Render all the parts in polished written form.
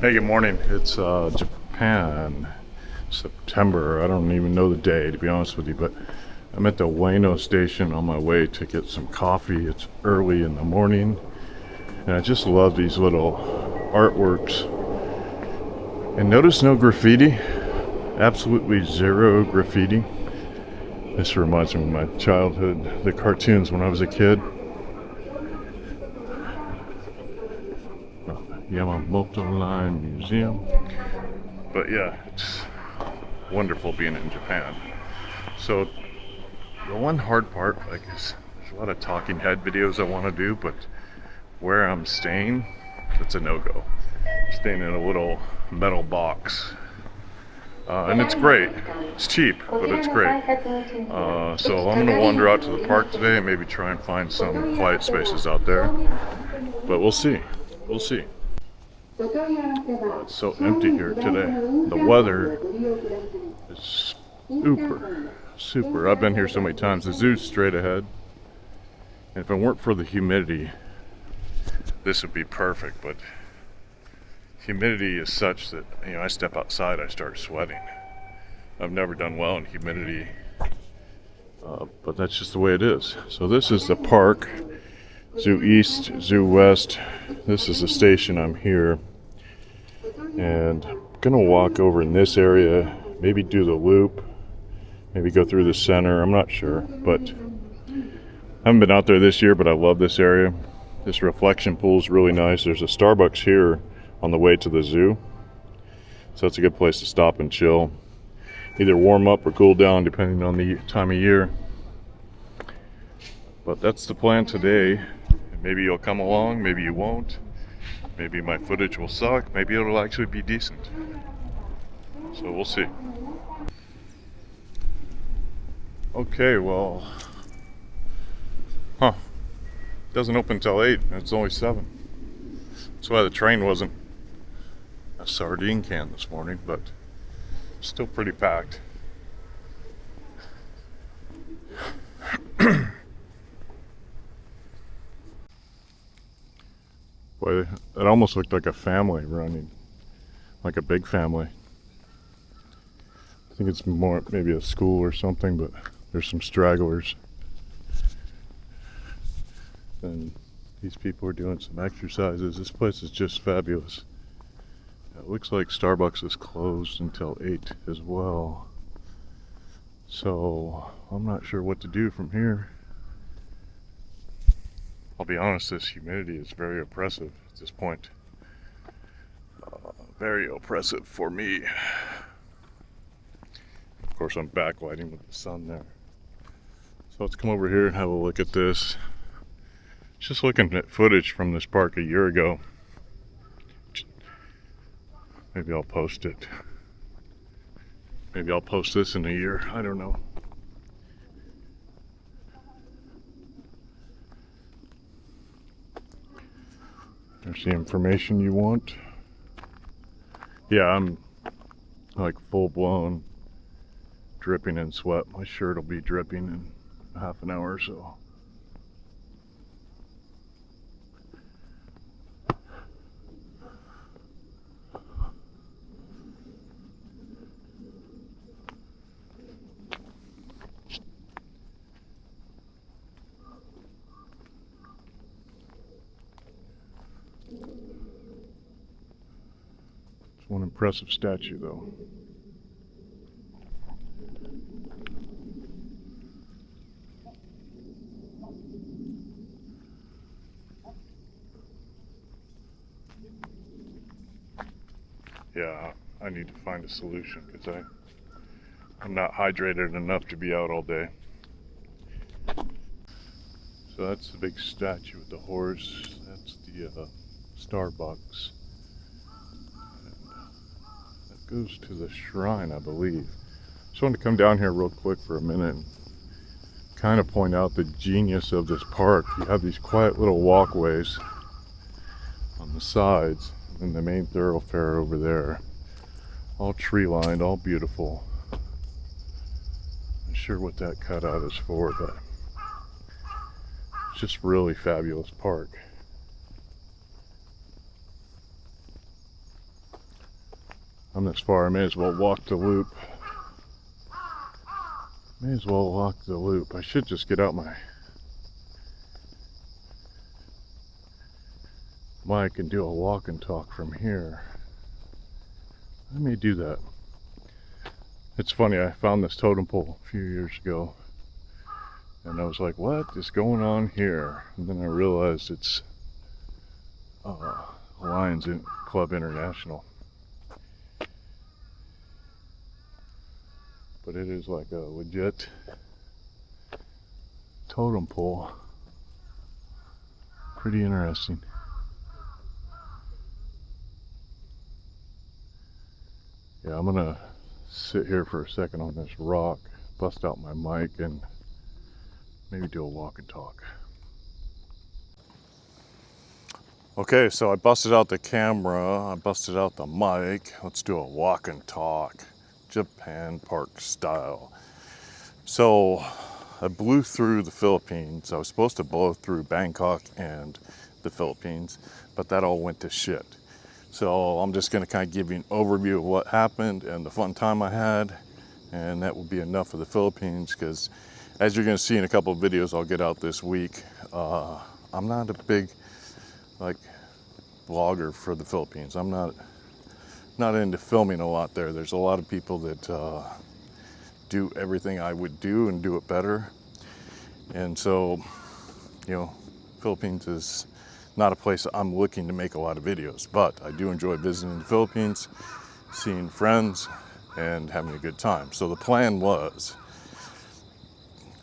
Hey, good morning. It's Japan, September. I don't even know the day, to be honest with you, but I'm at the Ueno station on my way to get some coffee. It's early in the morning, and I just love these little artworks. And notice no graffiti, absolutely zero graffiti. This reminds me of my childhood, the cartoons when I was a kid. Yamamoto Line Museum. But yeah, it's wonderful being in Japan. So the one hard part, is there's a lot of talking head videos I want to do, but where I'm staying, it's a no-go. I'm staying in a little metal box. And it's great. It's cheap, but it's great. So I'm going to wander out to the park today and maybe try and find some quiet spaces out there. But we'll see. We'll see. It's so empty here today. The weather is super. I've been here so many times. The zoo's straight ahead. And if it weren't for the humidity, this would be perfect. But humidity is such that, I step outside, I start sweating. I've never done well in humidity, but that's just the way it is. So this is the park. Zoo East, Zoo West. This is the station. I'm here. And I'm gonna walk over in this area, maybe do the loop, maybe go through the center. I'm not sure, but I haven't been out there this year, but I love this area. This reflection pool is really nice. There's a Starbucks here on the way to the zoo. So it's a good place to stop and chill. Either warm up or cool down depending on the time of year. But that's the plan today. Maybe you'll come along, maybe you won't. Maybe my footage will suck, maybe it'll actually be decent. So we'll see. Okay, well, doesn't open till 8, and it's only 7. That's why the train wasn't a sardine can this morning, but still pretty packed. Boy, it almost looked like a family running, like a big family. I think it's more maybe a school or something, but there's some stragglers. And these people are doing some exercises. This place is just fabulous. It looks like Starbucks is closed until 8 as well. So I'm not sure what to do from here. I'll be honest, this humidity is very oppressive at this point. Very oppressive for me. Of course, I'm backlighting with the sun there. So let's come over here and have a look at this. Just looking at footage from this park a year ago. Maybe I'll post it. Maybe I'll post this in a year. I don't know. There's the information you want. Yeah, I'm like full blown dripping in sweat. My shirt will be dripping in half an hour or so. It's one impressive statue, though. Yeah, I need to find a solution because I'm not hydrated enough to be out all day. So that's the big statue with the horse. That's the Starbucks. And that goes to the shrine, I believe. Just wanted to come down here real quick for a minute and kind of point out the genius of this park. You have these quiet little walkways on the sides, and the main thoroughfare over there. All tree lined, all beautiful. Not sure what that cutout is for, but it's just really fabulous park. I'm this far, I may as well walk the loop. May as well walk the loop. I should just get out my mic and do a walk and talk from here. I may do that. It's funny, I found this totem pole a few years ago, and I was like, what is going on here? And then I realized it's Lions Club International. But it is like a legit totem pole. Pretty interesting. Yeah, I'm gonna sit here for a second on this rock, bust out my mic, and maybe do a walk and talk. Okay, so I busted out the camera, I busted out the mic. Let's do a walk and talk, Japan Park style. So I blew through the Philippines. I was supposed to blow through Bangkok and the Philippines, but that all went to shit. So I'm just gonna kind of give you an overview of what happened and the fun time I had, and that will be enough for the Philippines, because as you're gonna see in a couple of videos I'll get out this week, I'm not a big vlogger for the Philippines. I'm not into filming a lot there. There's a lot of people that do everything I would do and do it better. And so, Philippines is not a place I'm looking to make a lot of videos, but I do enjoy visiting the Philippines, seeing friends, and having a good time. So the plan was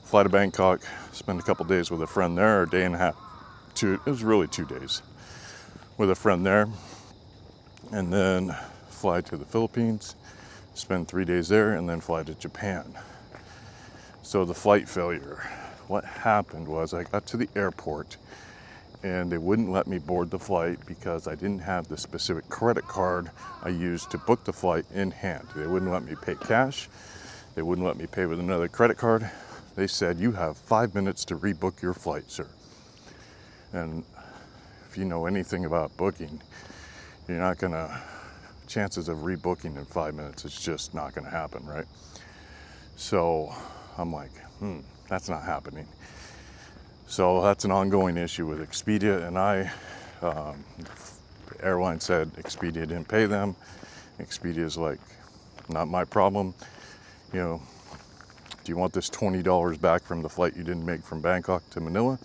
fly to Bangkok, spend a couple days with a friend there, a day and a half, it was really 2 days with a friend there, and then fly to the Philippines, spend 3 days there, and then fly to Japan. So the flight failure, what happened was I got to the airport and they wouldn't let me board the flight because I didn't have the specific credit card I used to book the flight in hand. They wouldn't let me pay cash. They wouldn't let me pay with another credit card. They said, you have 5 minutes to rebook your flight, sir. And if you know anything about booking, you're not gonna, chances of rebooking in 5 minutes, it's just not gonna happen, right? So I'm like, that's not happening. So that's an ongoing issue with Expedia, and the airline said Expedia didn't pay them. Expedia's like, not my problem. Do you want this $20 back from the flight you didn't make from Bangkok to Manila?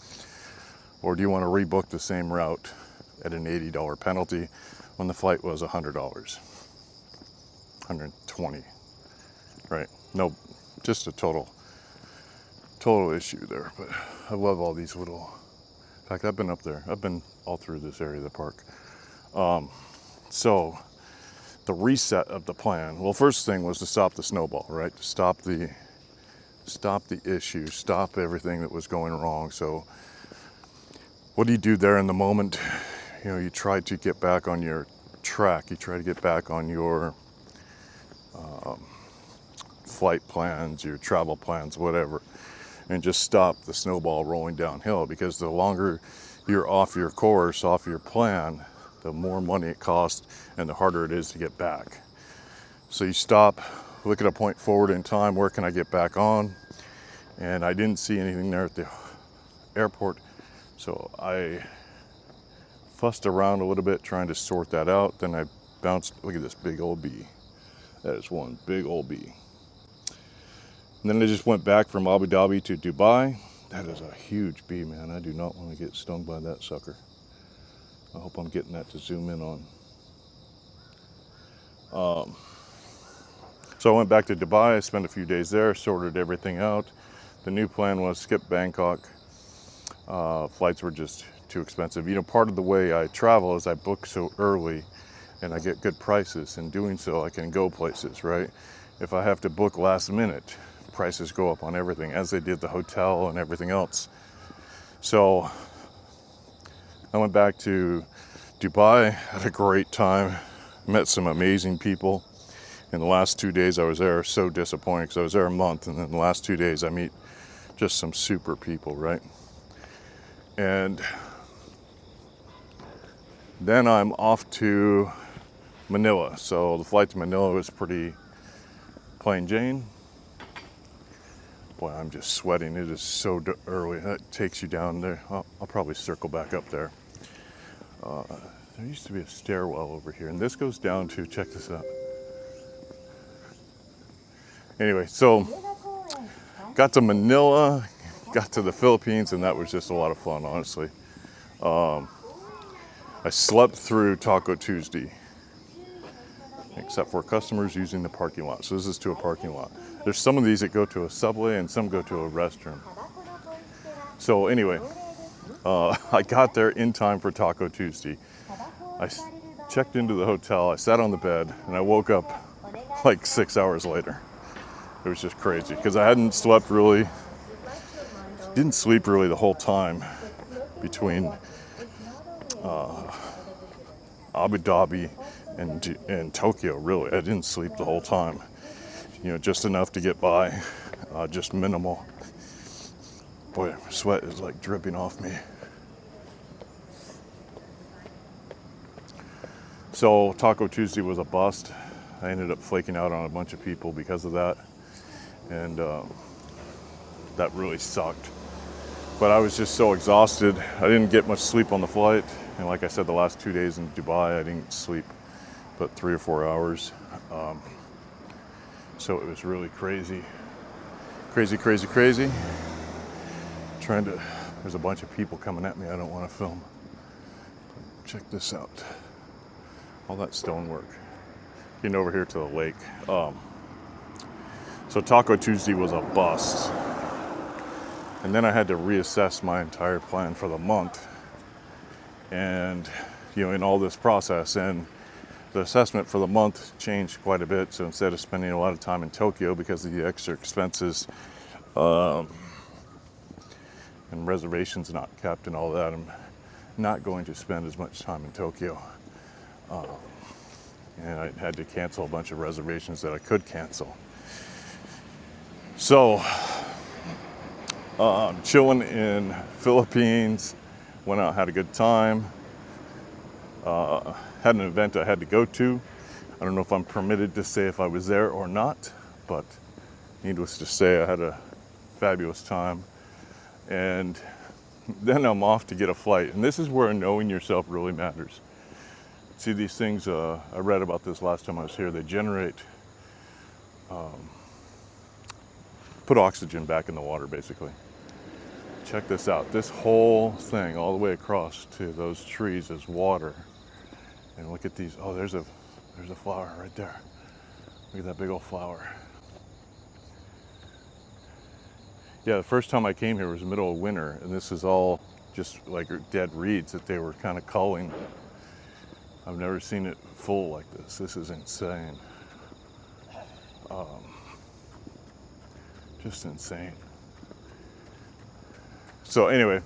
Or do you want to rebook the same route at an $80 penalty when the flight was $100? 120, right? No, just a total issue there. But I love all these little, in fact, I've been up there. I've been all through this area of the park. So the reset of the plan, well, first thing was to stop the snowball, right? To stop the issue, stop everything that was going wrong. So what do you do there in the moment? You try to get back on your track. You try to get back on your flight plans, your travel plans, whatever, and just stop the snowball rolling downhill, because the longer you're off your course, off your plan, the more money it costs and the harder it is to get back. So you stop, look at a point forward in time, where can I get back on? And I didn't see anything there at the airport, so I fussed around a little bit trying to sort that out. Then I bounced, look at this big old bee. That is one big old bee. And then I just went back from Abu Dhabi to Dubai. That is a huge bee, man. I do not want to get stung by that sucker. I hope I'm getting that to zoom in on. So I went back to Dubai. I spent a few days there, sorted everything out. The new plan was skip Bangkok. Flights were just too expensive. Part of the way I travel is I book so early and I get good prices. In doing so, I can go places, right? If I have to book last minute, prices go up on everything, as they did the hotel and everything else. So I went back to Dubai, had a great time, met some amazing people. In the last 2 days I was there, so disappointed because I was there a month, and then the last 2 days I meet just some super people, right? And then I'm off to Manila. So the flight to Manila was pretty plain Jane. Boy, I'm just sweating. It is so early. That takes you down there. I'll probably circle back up there. There used to be a stairwell over here, and this goes down to, check this out. Anyway, so got to Manila, got to the Philippines, and that was just a lot of fun, honestly. I slept through Taco Tuesday, except for customers using the parking lot. So this is to a parking lot. There's some of these that go to a Subway and some go to a restroom. So anyway, I got there in time for Taco Tuesday. I checked into the hotel, I sat on the bed, and I woke up like 6 hours later. It was just crazy because I hadn't slept really, didn't sleep really the whole time between Abu Dhabi and Tokyo, really. I didn't sleep the whole time. You know, just enough to get by, just minimal. Boy, sweat is like dripping off me. So Taco Tuesday was a bust. I ended up flaking out on a bunch of people because of that. And that really sucked. But I was just so exhausted. I didn't get much sleep on the flight. And like I said, the last 2 days in Dubai, I didn't sleep but 3 or 4 hours. So it was really crazy. Crazy. There's a bunch of people coming at me. I don't want to film. Check this out. All that stonework. Getting over here to the lake. So Taco Tuesday was a bust. And then I had to reassess my entire plan for the month. And, you know, in all this process. And the assessment for the month changed quite a bit. So instead of spending a lot of time in Tokyo because of the extra expenses and reservations not kept and all that, I'm not going to spend as much time in Tokyo. And I had to cancel a bunch of reservations that I could cancel. So, chilling in Philippines, went out, had a good time. Had an event I had to go to. I don't know if I'm permitted to say if I was there or not, but needless to say, I had a fabulous time. And then I'm off to get a flight. And this is where knowing yourself really matters. See these things, I read about this last time I was here, they generate, put oxygen back in the water basically. Check this out, this whole thing all the way across to those trees is water. And look at these, oh there's a flower right there. Look at that big old flower. Yeah, the first time I came here was the middle of winter, and this is all just like dead reeds that they were kind of culling. I've never seen it full like this. This is insane. Just insane. So anyway,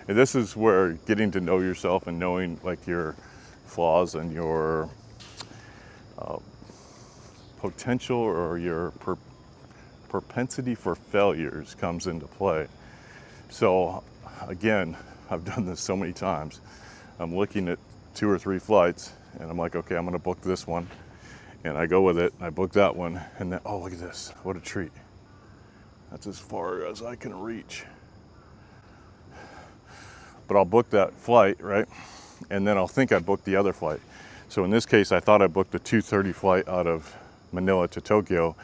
this is where getting to know yourself and knowing like your flaws and your potential or your propensity for failures comes into play. So again, I've done this so many times. I'm looking at 2 or 3 flights and I'm like, okay, I'm gonna book this one. And I go with it, I book that one, and then, oh, look at this, what a treat. That's as far as I can reach. But I'll book that flight, right? And then I'll think I booked the other flight. So in this case, I thought I booked the 2:30 flight out of Manila to Tokyo.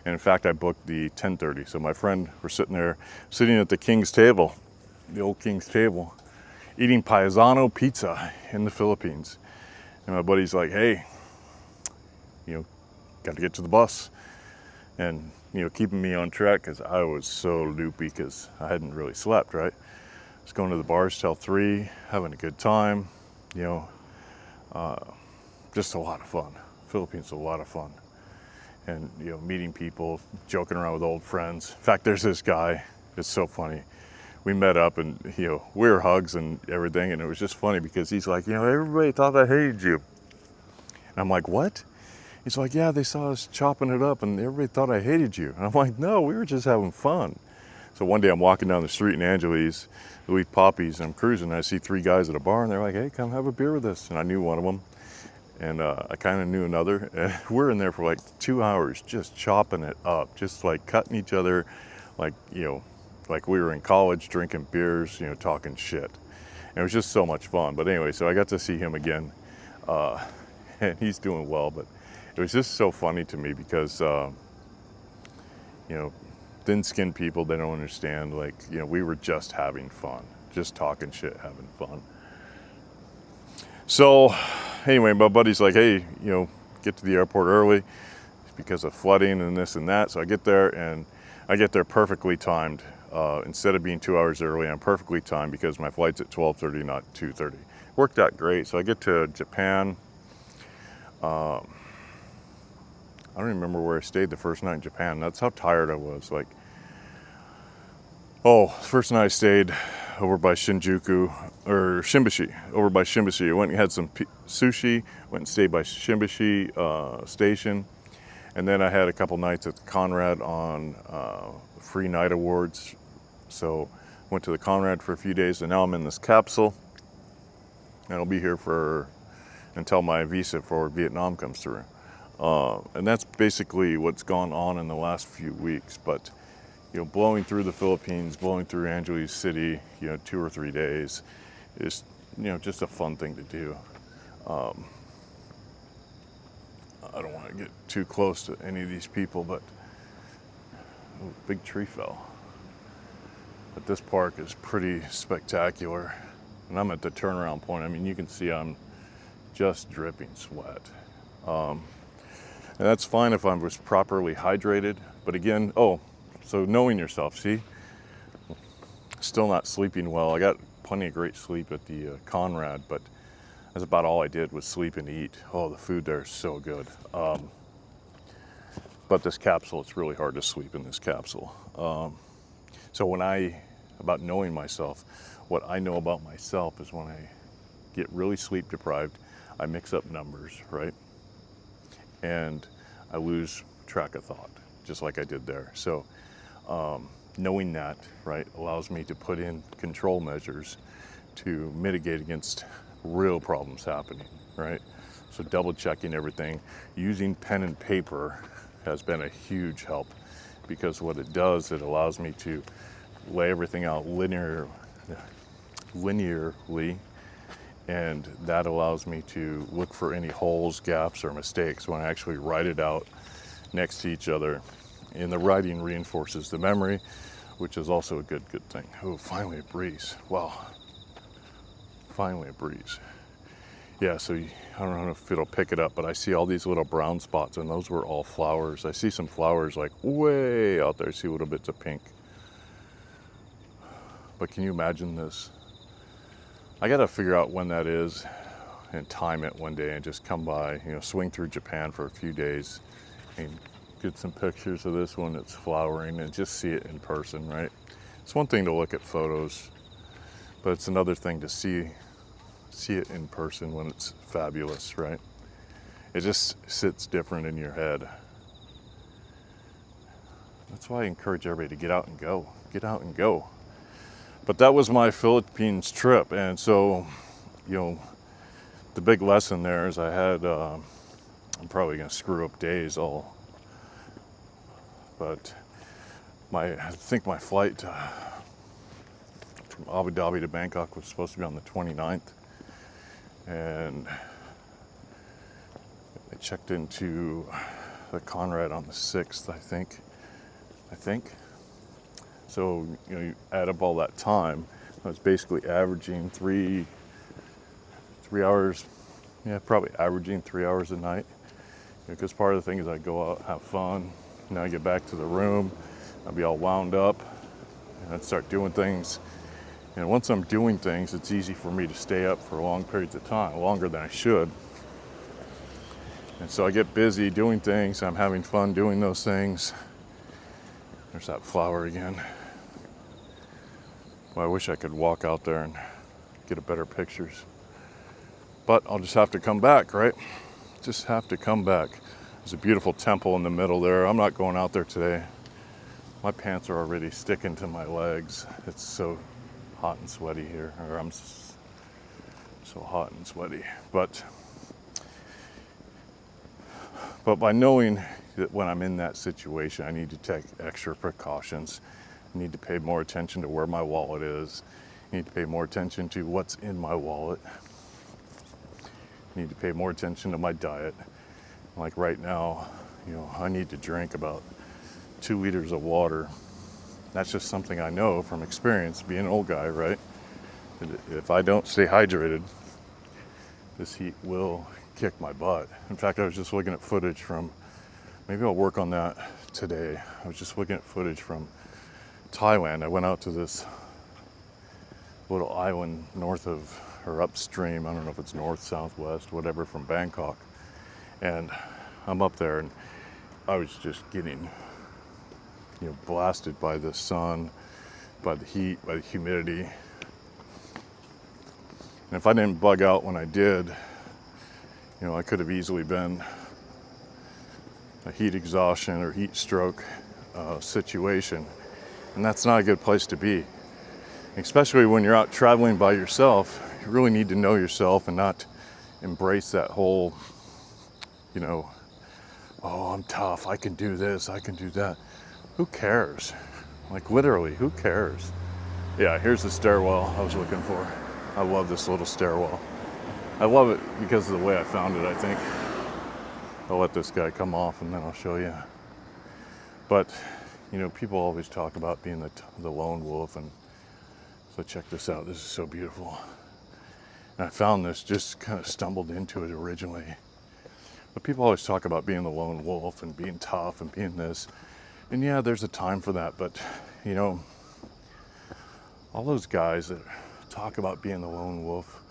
And in fact, I booked the 10:30. So my friend, we're sitting at the king's table, the old king's table, eating paisano pizza in the Philippines. And my buddy's like, hey, you know, got to get to the bus. And, you know, keeping me on track because I was so loopy because I hadn't really slept, right? I was going to the bars till 3, having a good time, you know, just a lot of fun. Philippines is a lot of fun. And, you know, meeting people, joking around with old friends. In fact, there's this guy, it's so funny. We met up and, you know, we were hugs and everything, and it was just funny because he's like, you know, everybody thought I hated you. And I'm like, what? He's like, yeah, they saw us chopping it up and everybody thought I hated you. And I'm like, no, we were just having fun. So one day I'm walking down the street in Angeles, Louis Poppies, and I'm cruising, and I see 3 guys at a bar, and they're like, hey, come have a beer with us. And I knew one of them, and I kind of knew another. And we're in there for like 2 hours just chopping it up, just like cutting each other, like, like we were in college drinking beers, talking shit. And it was just so much fun. But anyway, so I got to see him again, and he's doing well. But it was just so funny to me because, thin-skinned people, they don't understand. Like, we were just having fun, just talking shit, having fun. So anyway, my buddy's like, hey, get to the airport early because of flooding and this and that. So I get there, and I get there perfectly timed. Instead of being 2 hours early, I'm perfectly timed because my flight's at 12:30, not 2:30. Worked out great. So I get to Japan. I don't remember where I stayed the first night in Japan. That's how tired I was. Like, first night I stayed over by Shinjuku, or Shimbashi, over by Shimbashi. I went and had some sushi, went and stayed by Shimbashi station. And then I had a couple nights at the Conrad on free night awards. So went to the Conrad for a few days, and now I'm in this capsule. And I'll be here until my visa for Vietnam comes through. And that's basically what's gone on in the last few weeks. But, blowing through the Philippines, blowing through Angeles City, 2 or 3 days is, just a fun thing to do. I don't want to get too close to any of these people, but big tree fell. But this park is pretty spectacular. And I'm at the turnaround point. I mean, you can see I'm just dripping sweat. And that's fine if I was properly hydrated. But again, so knowing yourself, see? Still not sleeping well. I got plenty of great sleep at the Conrad, but that's about all I did was sleep and eat. Oh, the food there is so good. But this capsule, it's really hard to sleep in this capsule. So about knowing myself, what I know about myself is when I get really sleep deprived, I mix up numbers, right? And I lose track of thought, just like I did there. So knowing that, right, allows me to put in control measures to mitigate against real problems happening, right? So double checking everything, using pen and paper has been a huge help, because what it does, it allows me to lay everything out linearly, and that allows me to look for any holes, gaps, or mistakes when I actually write it out next to each other. And the writing reinforces the memory, which is also a good thing. Oh, finally a breeze. Wow. Finally a breeze. Yeah, so I don't know if it'll pick it up, but I see all these little brown spots, and those were all flowers. I see some flowers like way out there. I see little bits of pink. But can you imagine this? I got to figure out when that is and time it one day and just come by, swing through Japan for a few days and get some pictures of this one that's flowering and just see it in person, right? It's one thing to look at photos, but it's another thing to see it in person when it's fabulous, right? It just sits different in your head. That's why I encourage everybody to get out and go. Get out and go. But that was my Philippines trip, and so, the big lesson there is I'm probably gonna screw up days but I think my flight from Abu Dhabi to Bangkok was supposed to be on the 29th, and I checked into the Conrad on the 6th, I think. So, you add up all that time, I was basically averaging 3 hours, probably averaging 3 hours a night. Because part of the thing is I go out, have fun, and then I get back to the room, I'll be all wound up, and I'd start doing things. And once I'm doing things, it's easy for me to stay up for long periods of time, longer than I should. And so I get busy doing things, I'm having fun doing those things. There's that flower again. Well, I wish I could walk out there and get a better pictures. But I'll just have to come back, right? Just have to come back. There's a beautiful temple in the middle there. I'm not going out there today. My pants are already sticking to my legs. It's so hot and sweaty here, or so hot and sweaty. But by knowing that when I'm in that situation, I need to take extra precautions. I need to pay more attention to where my wallet is. I need to pay more attention to what's in my wallet. I need to pay more attention to my diet. Like right now, I need to drink about 2 liters of water. That's just something I know from experience, being an old guy, right? If I don't stay hydrated, this heat will kick my butt. In fact, I was just looking at footage from, maybe I'll work on that today. I was just looking at footage from Thailand. I went out to this little island north of, or upstream, I don't know if it's north, southwest, whatever, from Bangkok. And I'm up there and I was just getting, blasted by the sun, by the heat, by the humidity. And if I didn't bug out when I did, I could have easily been a heat exhaustion or heat stroke situation. And that's not a good place to be. Especially when you're out traveling by yourself, you really need to know yourself and not embrace that whole, oh, I'm tough, I can do this, I can do that. Who cares? Like literally, who cares? Yeah, here's the stairwell I was looking for. I love this little stairwell. I love it because of the way I found it, I think. I'll let this guy come off and then I'll show you. But, people always talk about being the lone wolf, and so check this out. This is so beautiful. And I found this, just kind of stumbled into it originally. But people always talk about being the lone wolf and being tough and being this. And yeah, there's a time for that, but all those guys that talk about being the lone wolf,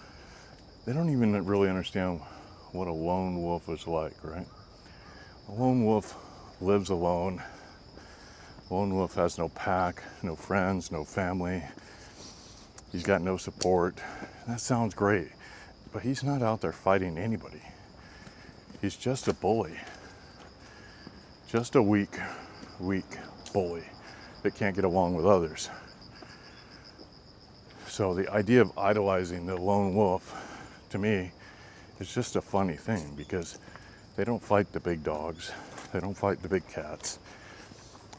they don't even really understand what a lone wolf is like, right? A lone wolf lives alone. A lone wolf has no pack, no friends, no family. He's got no support. That sounds great, but he's not out there fighting anybody. He's just a bully. Just a weak bully that can't get along with others. So the idea of idolizing the lone wolf, to me, is just a funny thing, because they don't fight the big dogs. They don't fight the big cats.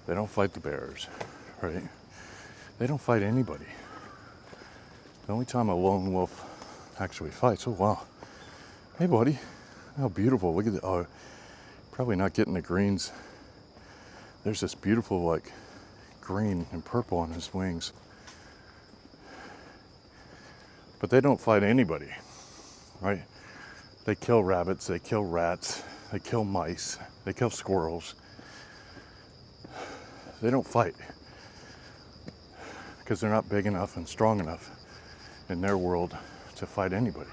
They don't fight the bears, right? They don't fight anybody. The only time a lone wolf actually fights, oh wow, hey buddy, how beautiful, look at that. Oh, probably not getting the greens. There's this beautiful like green and purple on his wings. But they don't fight anybody, right? They kill rabbits, they kill rats, they kill mice, they kill squirrels. They don't fight because they're not big enough and strong enough in their world to fight anybody.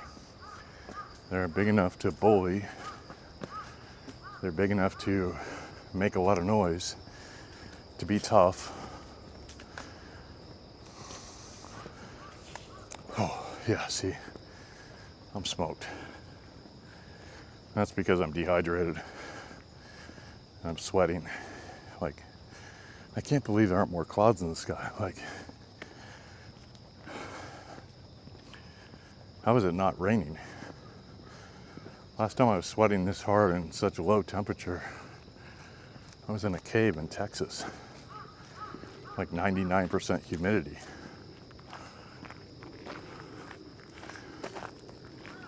They're big enough to bully. They're big enough to make a lot of noise, to be tough. Oh, yeah, see, I'm smoked. That's because I'm dehydrated. I'm sweating. Like, I can't believe there aren't more clouds in the sky. Like, how is it not raining? Last time I was sweating this hard in such a low temperature, I was in a cave in Texas. Like 99% humidity.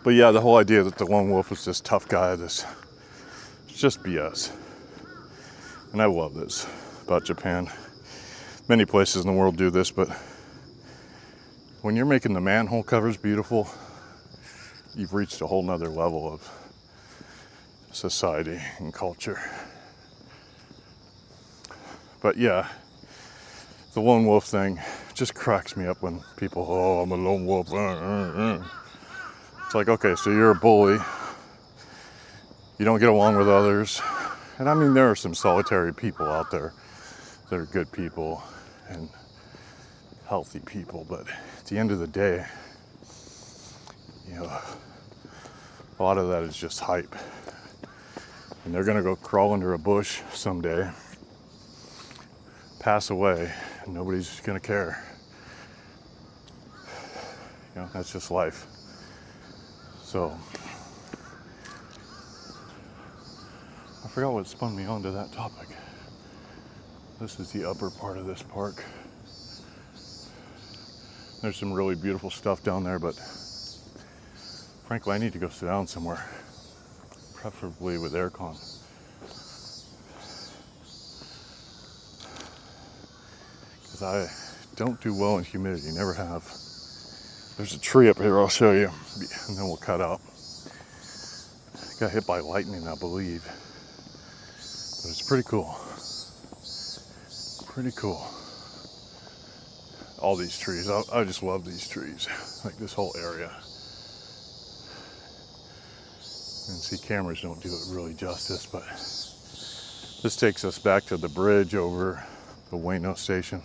But yeah, the whole idea that the lone wolf is this tough guy, it's just BS. And I love this about Japan. Many places in the world do this, but when you're making the manhole covers beautiful, you've reached a whole nother level of society and culture. But yeah, the lone wolf thing just cracks me up when people, oh, I'm a lone wolf. It's like, okay, so you're a bully. You don't get along with others. And I mean, there are some solitary people out there that are good people and healthy people, but at the end of the day, a lot of that is just hype. And they're gonna go crawl under a bush someday, pass away and nobody's gonna care. You know, that's just life. So, I forgot what spun me onto that topic. This is the upper part of this park. There's some really beautiful stuff down there, but frankly, I need to go sit down somewhere, preferably with aircon. Because I don't do well in humidity, never have. There's a tree up here I'll show you, and then we'll cut out. Got hit by lightning, I believe. But it's pretty cool. Pretty cool. All these trees, I just love these trees. Like this whole area. And see, cameras don't do it really justice, but this takes us back to the bridge over the Ueno station.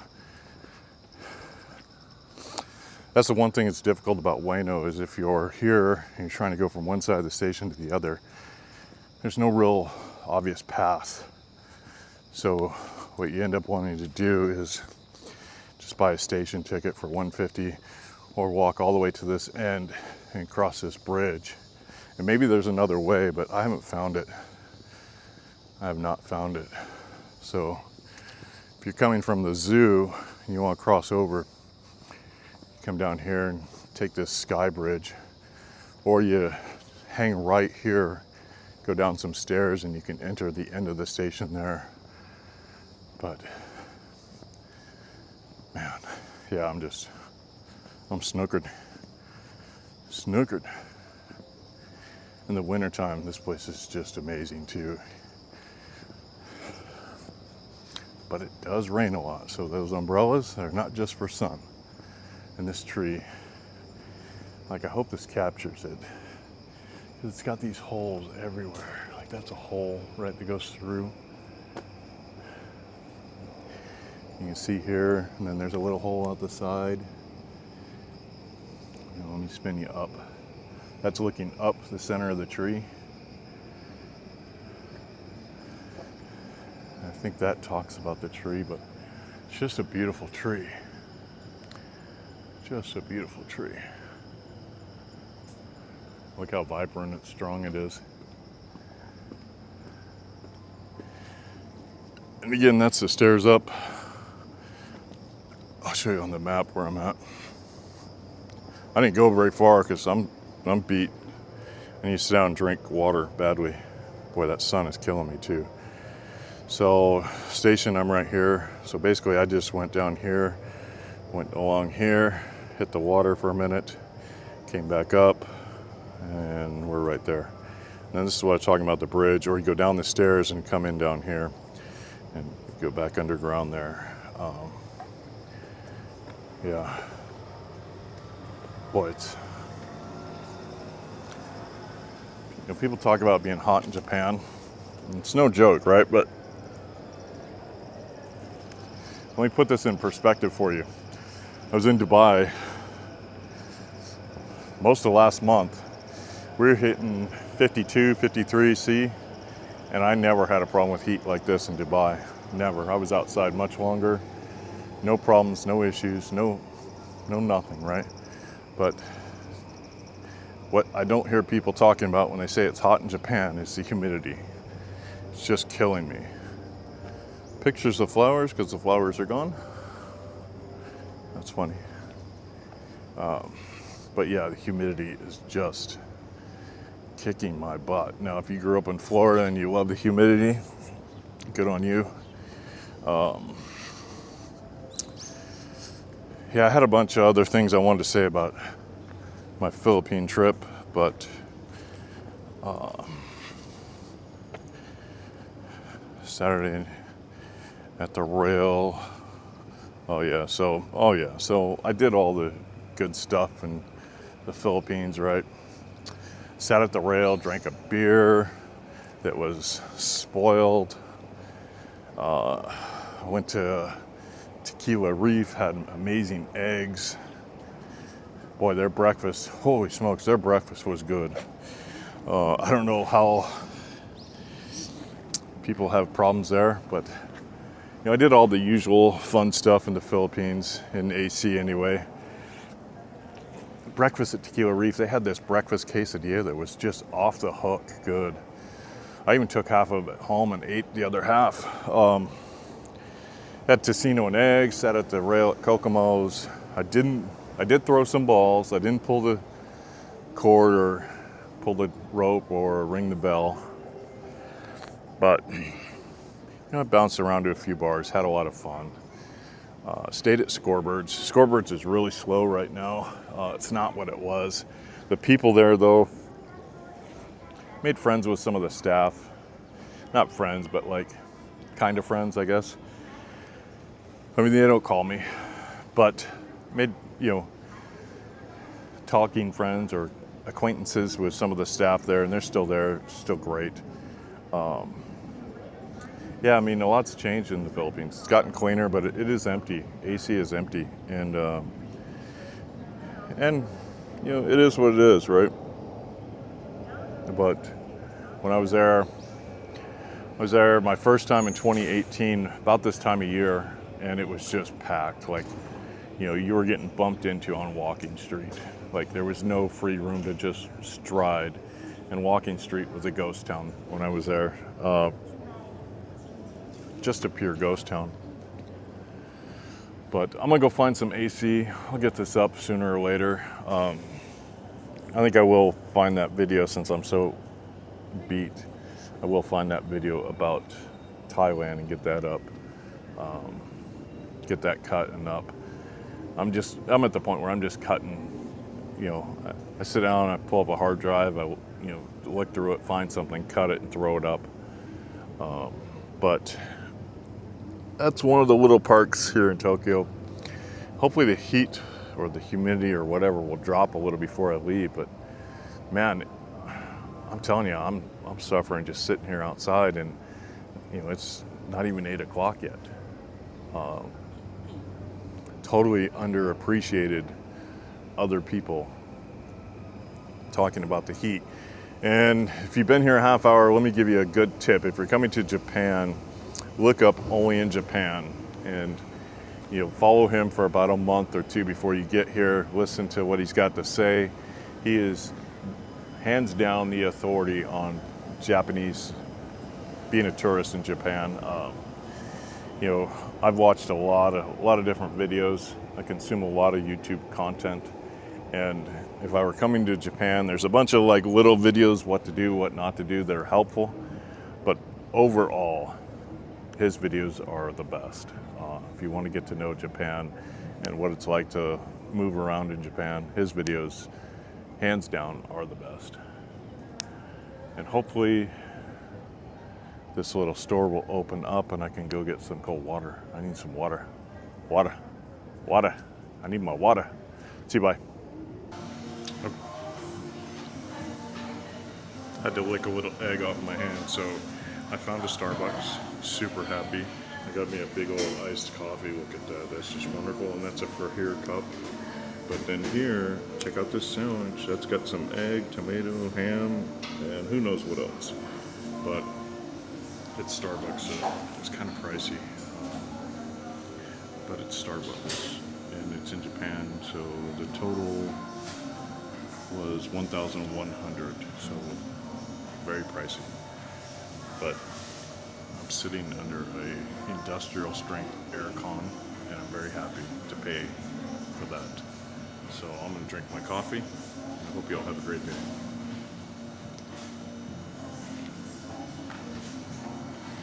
That's the one thing that's difficult about Ueno, is if you're here and you're trying to go from one side of the station to the other, there's no real obvious path. So what you end up wanting to do is just buy a station ticket for $150 or walk all the way to this end and cross this bridge. And maybe there's another way, but I haven't found it. I have not found it. So if you're coming from the zoo and you want to cross over, you come down here and take this sky bridge, or you hang right here, go down some stairs, and you can enter the end of the station there. But man, yeah, I'm snookered. In the wintertime, this place is just amazing too. But it does rain a lot, so those umbrellas are not just for sun. And this tree, like, I hope this captures it, because it's got these holes everywhere. Like, that's a hole, right, that goes through. You can see here, and then there's a little hole out the side. You know, let me spin you up. That's looking up the center of the tree. I think that talks about the tree, but it's just a beautiful tree. Just a beautiful tree. Look how vibrant and strong it is. And again, that's the stairs up. I'll show you on the map where I'm at. I didn't go very far because I'm beat. I need to sit down and drink water badly. Boy, that sun is killing me too. So, station, I'm right here. So basically I just went down here, went along here, hit the water for a minute, came back up, and we're right there. And then this is what I'm talking about, the bridge, or you go down the stairs and come in down here and go back underground there. Yeah. Boy, it's, you know, people talk about being hot in Japan. It's no joke, right? But let me put this in perspective for you. I was in Dubai most of last month. We were hitting 52, 53 C, and I never had a problem with heat like this in Dubai. Never. I was outside much longer. No problems, no issues, no nothing, right? But what I don't hear people talking about when they say it's hot in Japan is the humidity. It's just killing me. Pictures of flowers, because the flowers are gone. That's funny. But yeah, the humidity is just kicking my butt. Now, if you grew up in Florida and you love the humidity, good on you. Yeah, I had a bunch of other things I wanted to say about my Philippine trip, but Saturday at the rail. So I did all the good stuff in the Philippines, right? Sat at the rail, drank a beer that was spoiled. I went to Tequila Reef, had amazing eggs. Boy, their breakfast, holy smokes, their breakfast was good. I don't know how people have problems there, but I did all the usual fun stuff in the Philippines, in AC anyway. Breakfast at Tequila Reef, they had this breakfast quesadilla that was just off the hook good. I even took half of it home and ate the other half. Had tocino and eggs, sat at the rail at Kokomo's. I did throw some balls. I didn't pull the cord or pull the rope or ring the bell. But I bounced around to a few bars, had a lot of fun. Stayed at Scorebirds. Scorebirds is really slow right now. It's not what it was. The people there, though, made friends with some of the staff. Not friends, but like kind of friends, I guess. I mean, they don't call me, but made, talking friends or acquaintances with some of the staff there, and they're still there, still great. Yeah, I mean, a lot's changed in the Philippines. It's gotten cleaner, but it is empty. AC is empty, and it is what it is, right? But when I was there my first time in 2018, about this time of year, and it was just packed. Like, you were getting bumped into on Walking Street. Like, there was no free room to just stride, and Walking Street was a ghost town when I was there. Just a pure ghost town. But I'm gonna go find some AC. I'll get this up sooner or later. I think I will find that video, since I'm so beat. I will find that video about Thailand and get that up. Get that cut and up. I'm at the point where I'm just cutting. I sit down, I pull up a hard drive, I look through it, find something, cut it, and throw it up. But that's one of the little perks here in Tokyo. Hopefully the heat or the humidity or whatever will drop a little before I leave. But man, I'm telling you, I'm suffering just sitting here outside, and it's not even 8 o'clock yet. Totally underappreciated other people talking about the heat. And if you've been here a half hour, let me give you a good tip. If you're coming to Japan, look up Only in Japan, and follow him for about a month or two before you get here. Listen to what he's got to say. He is hands down the authority on Japanese, being a tourist in Japan. I've watched a lot of different videos. I consume a lot of YouTube content, and if I were coming to Japan, there's a bunch of like little videos, what to do, what not to do, that are helpful. But overall, his videos are the best. If you want to get to know Japan and what it's like to move around in Japan, his videos, hands down, are the best. And hopefully this little store will open up and I can go get some cold water. I need some water. Water. I need my water. See you, bye. I had to lick a little egg off my hand, so I found a Starbucks. Super happy. I got me a big old iced coffee. Look at that. That's just wonderful, and that's a for here cup. But then here, check out this sandwich. That's got some egg, tomato, ham, and who knows what else. But it's Starbucks, so it's kind of pricey. But it's Starbucks, and it's in Japan, so the total was 1,100, so very pricey. But I'm sitting under a industrial strength aircon, and I'm very happy to pay for that. So I'm gonna drink my coffee, and I hope you all have a great day.